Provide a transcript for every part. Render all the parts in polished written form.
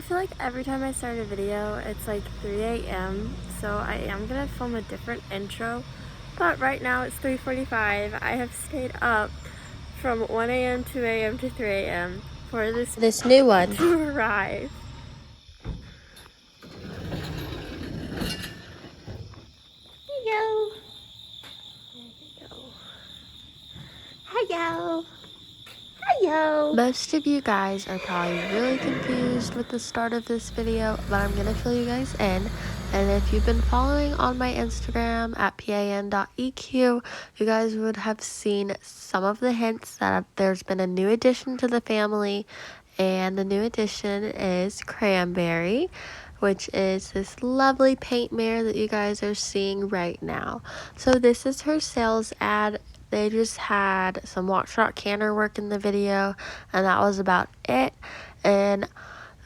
I feel like every time I start a video, it's like 3 a.m. So I am gonna film a different intro. But right now it's 3:45. I have stayed up from 1 a.m., 2 a.m. to 3 a.m. for this new one to arrive. Hello. Hello. Hello. Most of you guys are probably really confused with the start of this video, but I'm gonna fill you guys in. And if you've been following on my Instagram at pan.eq, you guys would have seen some of the hints that there's been a new addition to the family, and the new addition is Cranberry, which is this lovely paint mare that you guys are seeing right now. So this is her sales ad. They just had some walk trot canter work in the video, and that was about it. And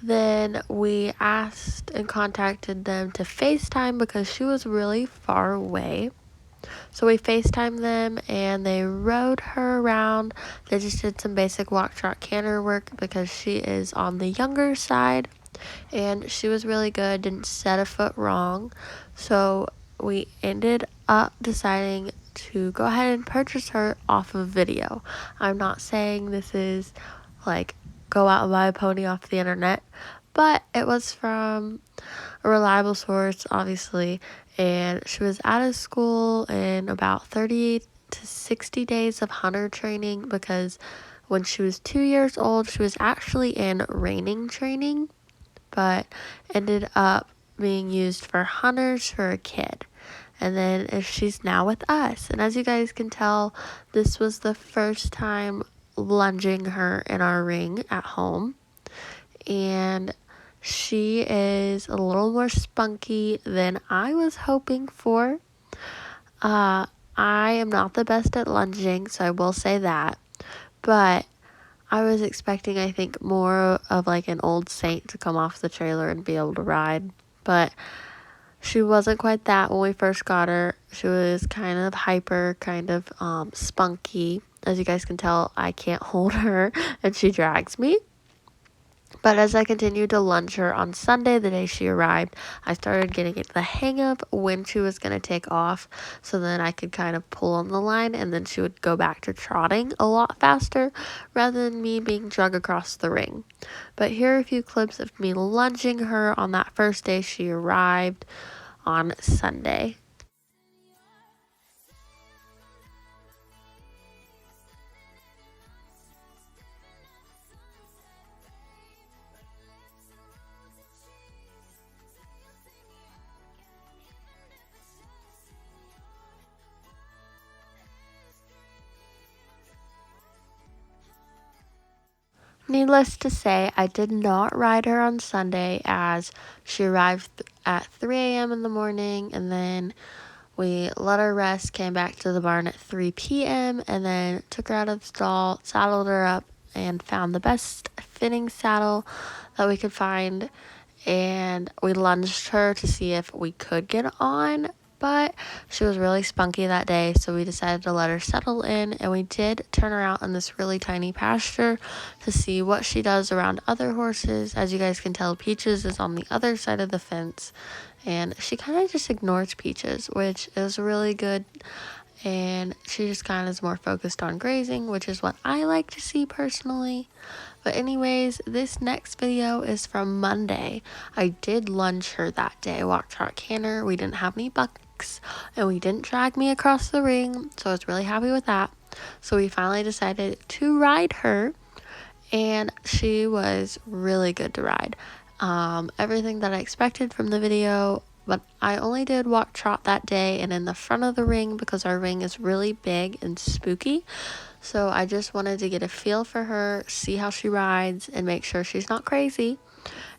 then we asked and contacted them to FaceTime because she was really far away. So we FaceTimed them and they rode her around. They just did some basic walk trot canter work because she is on the younger side, and she was really good, didn't set a foot wrong. So we ended up deciding to go ahead and purchase her off of video. I'm not saying this is like go out and buy a pony off the internet, but it was from a reliable source, obviously, and she was out of school in about 30 to 60 days of hunter training, because when she was 2 years old, she was actually in reining training, but ended up being used for hunters for a kid. And then she's now with us. And as you guys can tell, this was the first time lunging her in our ring at home. And she is a little more spunky than I was hoping for. I am not the best at lunging, so I will say that. But I was expecting, I think, more of like an old saint to come off the trailer and be able to ride. But she wasn't quite that when we first got her. She was kind of hyper, kind of spunky. As you guys can tell, I can't hold her and she drags me. But as I continued to lunge her on Sunday, the day she arrived, I started getting the hang of when she was going to take off. So then I could kind of pull on the line, and then she would go back to trotting a lot faster rather than me being drug across the ring. But here are a few clips of me lunging her on that first day she arrived on Sunday. Needless to say, I did not ride her on Sunday, as she arrived at 3 a.m. in the morning, and then we let her rest, came back to the barn at 3 p.m., and then took her out of the stall, saddled her up, and found the best fitting saddle that we could find, and we lunged her to see if we could get on. But she was really spunky that day, so we decided to let her settle in, and we did turn her out in this really tiny pasture to see what she does around other horses. As you guys can tell, Peaches is on the other side of the fence, and she kind of just ignores Peaches, which is really good, and she just kind of is more focused on grazing, which is what I like to see personally. But anyways, this next video is from Monday. I did lunge her that day, walk trot canter. We didn't have any bucks, and we didn't drag me across the ring, so I was really happy with that. So we finally decided to ride her, and she was really good to ride. Everything that I expected from the video, but I only did walk trot that day and in the front of the ring because our ring is really big and spooky. So I just wanted to get a feel for her, see how she rides, and make sure she's not crazy.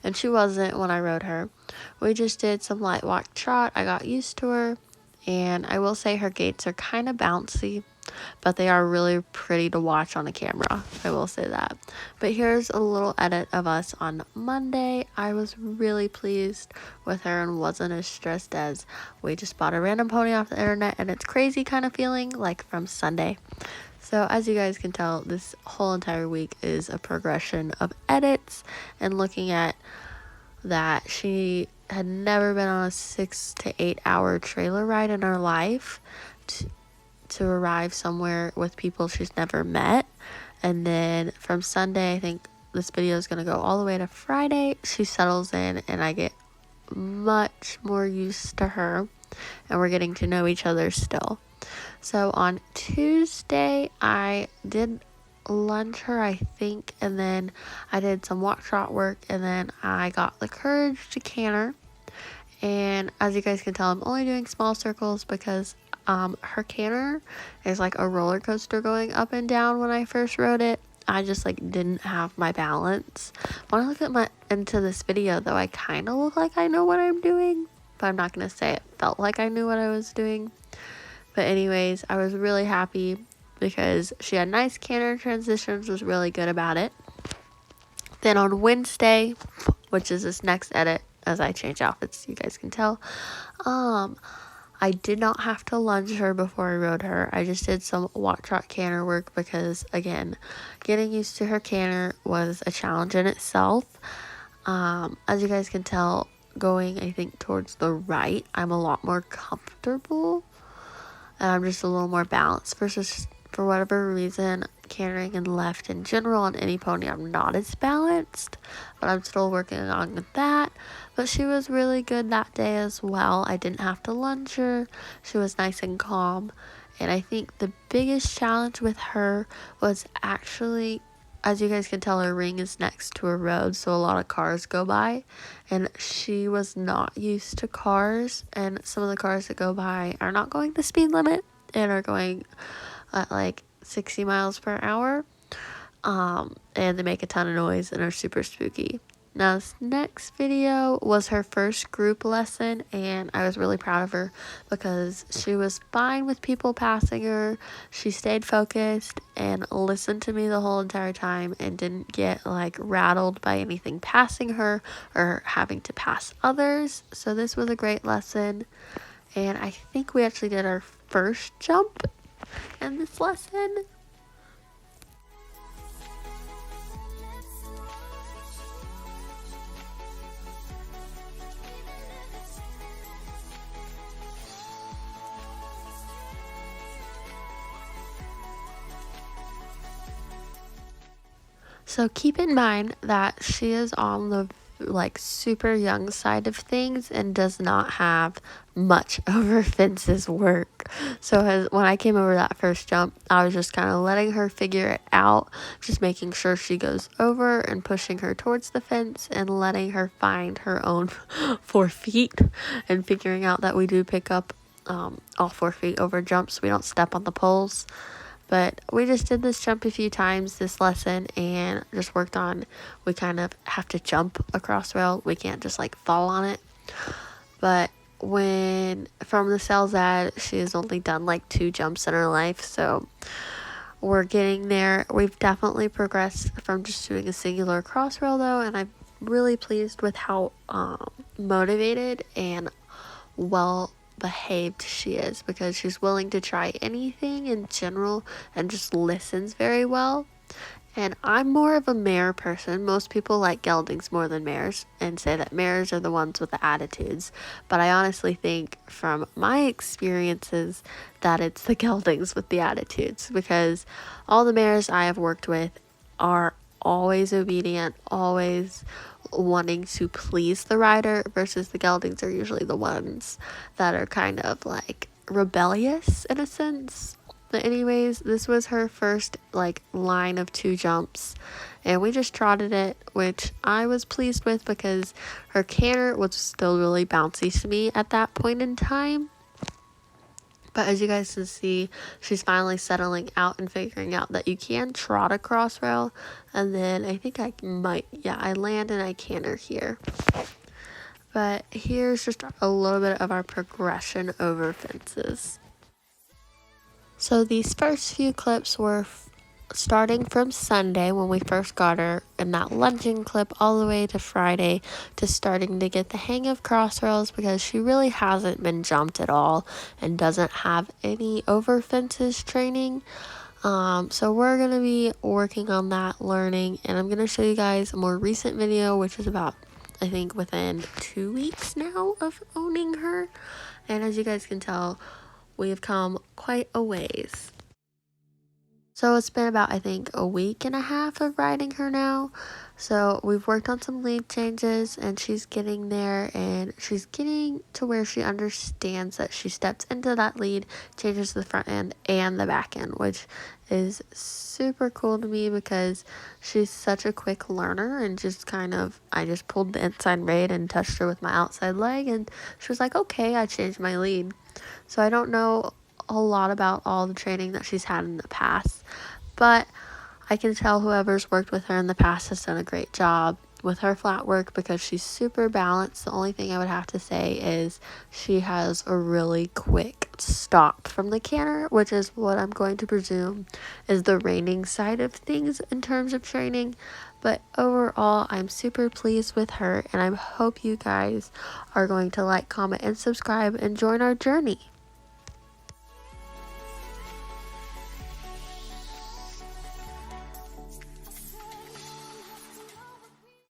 And she wasn't when I rode her. We just did some light walk trot. I got used to her, and I will say her gaits are kind of bouncy, but they are really pretty to watch on a camera. I will say that. But here's a little edit of us on Monday. I was really pleased with her and wasn't as stressed as we just bought a random pony off the internet and it's crazy kind of feeling like from Sunday. So as you guys can tell, this whole entire week is a progression of edits and looking at that she had never been on a 6 to 8 hour trailer ride in her life to arrive somewhere with people she's never met. And then from Sunday, I think this video is going to go all the way to Friday, she settles in and I get much more used to her, and we're getting to know each other still. So on Tuesday, I did lunch her, I think, and then I did some walk trot work, and then I got the courage to canter. And as you guys can tell, I'm only doing small circles because her canter is like a roller coaster going up and down. When I first rode it, I just like didn't have my balance. When I look at into this video though, I kind of look like I know what I'm doing, but I'm not gonna say it felt like I knew what I was doing. But anyways, I was really happy because she had nice canter transitions, was really good about it. Then on Wednesday, which is this next edit, as I change outfits, you guys can tell, I did not have to lunge her before I rode her. I just did some walk trot canter work because, again, getting used to her canter was a challenge in itself. As you guys can tell, going, I think, towards the right, I'm a lot more comfortable. And I'm just a little more balanced versus, for whatever reason, cantering in left in general on any pony, I'm not as balanced, but I'm still working on that. But she was really good that day as well. I didn't have to lunge her. She was nice and calm. And I think the biggest challenge with her was actually, as you guys can tell, her ring is next to a road, so a lot of cars go by, and she was not used to cars, and some of the cars that go by are not going the speed limit and are going at like 60 miles per hour, and they make a ton of noise and are super spooky. Now, this next video was her first group lesson, and I was really proud of her because she was fine with people passing her. She stayed focused and listened to me the whole entire time and didn't get like rattled by anything passing her or having to pass others. So this was a great lesson, and I think we actually did our first jump in this lesson. So keep in mind that she is on the like super young side of things and does not have much over fences work. So when I came over that first jump, I was just kind of letting her figure it out, just making sure she goes over and pushing her towards the fence and letting her find her own 4 feet, and figuring out that we do pick up all 4 feet over jumps. We don't step on the poles. But we just did this jump a few times this lesson and just worked on, we kind of have to jump across rail. We can't just like fall on it. But from the sales ad, she has only done like 2 jumps in her life. So we're getting there. We've definitely progressed from just doing a singular cross rail though. And I'm really pleased with how motivated and well behaved she is, because she's willing to try anything in general and just listens very well. And I'm more of a mare person. Most people like geldings more than mares and say that mares are the ones with the attitudes, but I honestly think from my experiences that it's the geldings with the attitudes, because all the mares I have worked with are always obedient, always wanting to please the rider, versus the geldings are usually the ones that are kind of like rebellious in a sense. But anyways, this was her first like line of 2 jumps, and we just trotted it, which I was pleased with because her canter was still really bouncy to me at that point in time. But as you guys can see, she's finally settling out and figuring out that you can trot a cross rail. And then I think I land and I canter here. But here's just a little bit of our progression over fences. So these first few clips were starting from Sunday when we first got her, and that lunging clip all the way to Friday, to starting to get the hang of cross rails, because she really hasn't been jumped at all and doesn't have any over fences training. So we're going to be working on that, learning, and I'm going to show you guys a more recent video, which is about I think within 2 weeks now of owning her. And as you guys can tell, we have come quite a ways. So it's been about, I think, a week and a half of riding her now. So we've worked on some lead changes and she's getting there, and she's getting to where she understands that she steps into that lead, changes the front end and the back end, which is super cool to me because she's such a quick learner. And just I just pulled the inside rein and touched her with my outside leg and she was like, okay, I changed my lead. So I don't know a lot about all the training that she's had in the past, but I can tell whoever's worked with her in the past has done a great job with her flat work because she's super balanced. The only thing I would have to say is she has a really quick stop from the canter, which is what I'm going to presume is the reining side of things in terms of training. But overall, I'm super pleased with her, and I hope you guys are going to like, comment, and subscribe and join our journey.